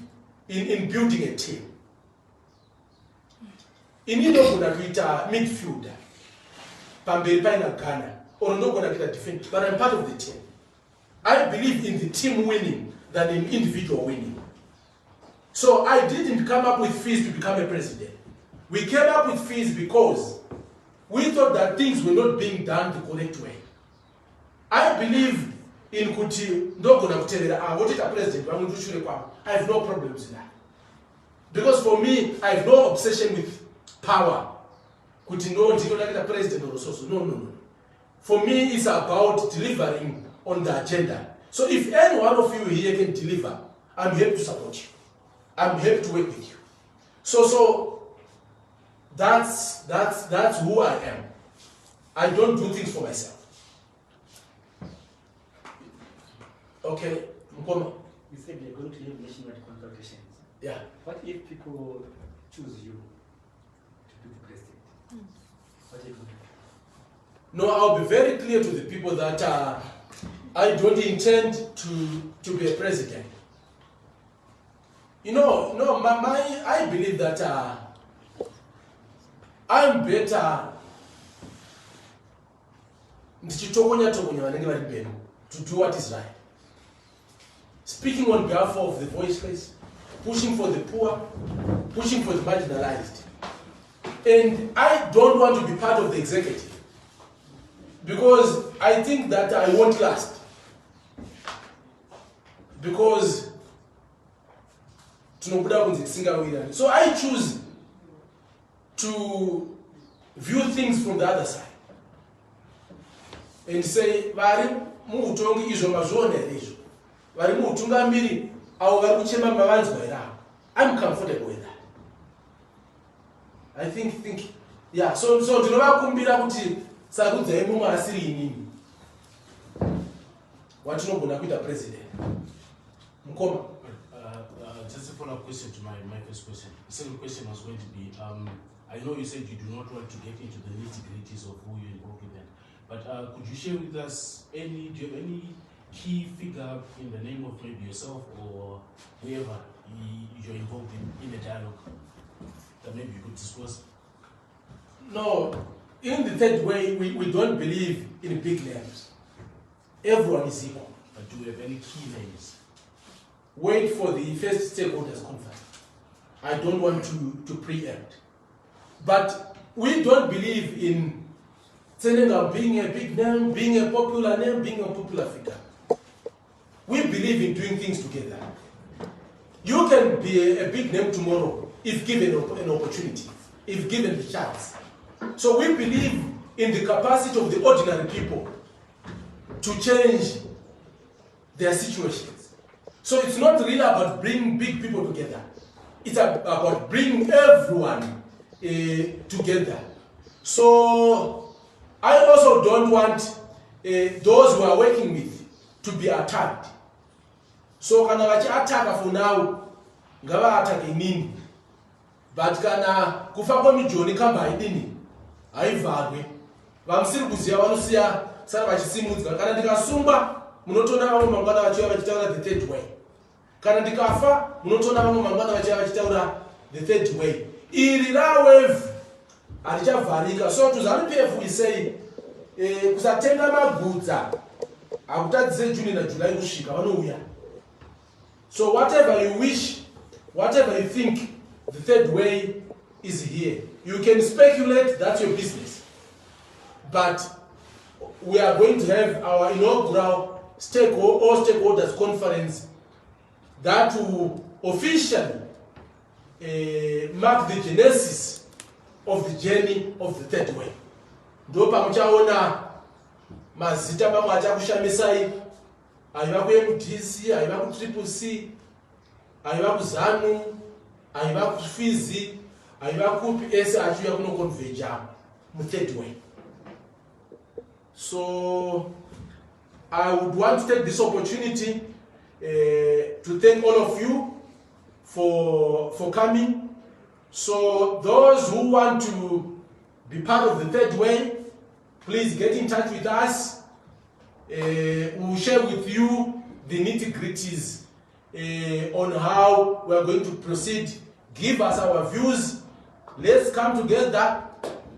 in building a team. Inini ndogona kuita midfielder pamberi paina Ghana, or ndogona kuita defender, but I'm part of the team. I believe in the team winning than in individual winning. So I didn't come up with fees to become a president. We came up with fees because we thought that things were not being done the correct way. I believe in kuti ndogona kuteerera votita president vamwe ndishure kwavo. I have no problems with that. Because for me, I have no obsession with power. Kuti no ndinoda kuita president or so. No. For me, it's about delivering on the agenda. So if any one of you here can deliver, I'm here to support you. I'm here to work with you. So that's who I am. I don't do things for myself. Okay, Mkoma. You said you're going to have national consultations. Yeah. What if people choose you to be the president? What are you going to do? No, I'll be very clear to the people that I don't intend to be a president. You know, I believe that I'm better to do what is right. Speaking on behalf of the voiceless, pushing for the poor, pushing for the marginalized. And I don't want to be part of the executive because I think that I won't last. because so I choose to view things from the other side and say vari muutongi izvo mazvionere izvo vari muutungamiri avo vari kuchema mavanzwa ere avo. I'm comfortable with that. I think yeah, so ndinovakumbira kuti sarudzai mumwe asiri inini watinogona kuita president mukoma. Just a follow-up question to my first question. The second question was going to be, I know you said you do not want to get into the nitty-gritties of who you're involved in, but could you share with us do you have any key figure in the name of maybe yourself or whoever you're involved in a dialogue that maybe you could discuss? No, in the third way, we don't believe in big names. Everyone is equal. But do you have any key names? Wait for the first stakeholders conference. I don't want to preempt. But we don't believe in Senegal being a big name, being a popular name, being a popular figure. We believe in doing things together. You can be a big name tomorrow if given an opportunity, if given the chance. So we believe in the capacity of the ordinary people to change their situations. So it's not really about bringing big people together. It's about bringing everyone together. So I also don't want those who are working with to be attacked. So kana vachiataka for now, ngavaatake nini. But kana kufa kwemijoni kamba idini, haivharwe. Vamusiri kuziya vanosiya sara vachisimudzwa. Kana ndikasungwa munotona vamwe mangwana vachiva vachitaura the third way. Kana ndikafa munotona vamwe mangwana vachiva vachitaura the third way. Iri rawave harichavharika. So to ZANU-PF we say kusatenga magudza hakutadzise June na July kusvika vanouya. So whatever you wish, whatever you think, the third way is here. You can speculate, that's your business. But we are going to have our inaugural stakeholders conference that will officially mark the genesis of the journey of the third way. Ndopa muchaona mazita mamwe achakushamisai, aiva kuMDC, aiva kuCCC, aiva kuZANU, aiva kuFizi, aiva kupi ese achiuya kunoconverge mu third way. So I would want to take this opportunity to thank all of you for coming. So those who want to be part of the third way, please get in touch with us. We'll share with you the nitty-gritties on how we are going to proceed. Give us our views. Let's come together.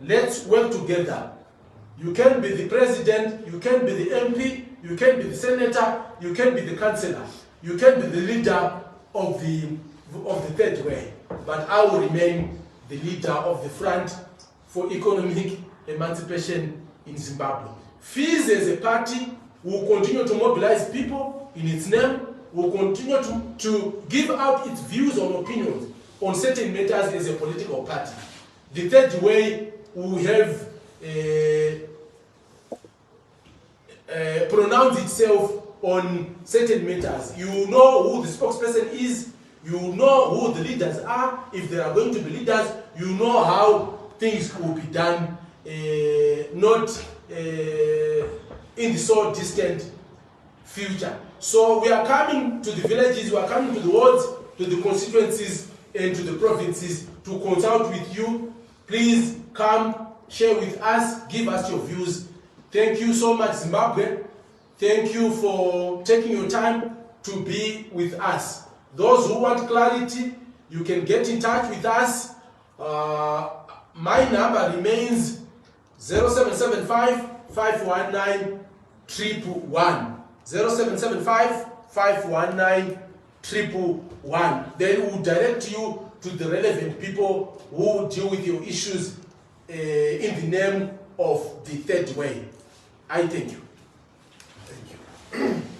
Let's work together. You can be the president, you can be the MP, you can be the senator, you can be the councillor, you can be the leader of the third way. But I will remain the leader of the Front for Economic Emancipation in Zimbabwe. FIZ as a party will continue to mobilize people in its name, will continue to give out its views and opinions on certain matters as a political party. The third way will have pronounce itself on certain matters. You know who the spokesperson is, you know who the leaders are, if there are going to be leaders, you know how things will be done, not in the so distant future. So we are coming to the villages, we are coming to the wards, to the constituencies and to the provinces to consult with you. Please come, share with us, give us your views. Thank you so much, Zimbabwe. Thank you for taking your time to be with us. Those who want clarity, you can get in touch with us. My number remains 0775 519 111. 0775 519 111. Then we will direct you to the relevant people who will deal with your issues in the name of the third way. I thank you.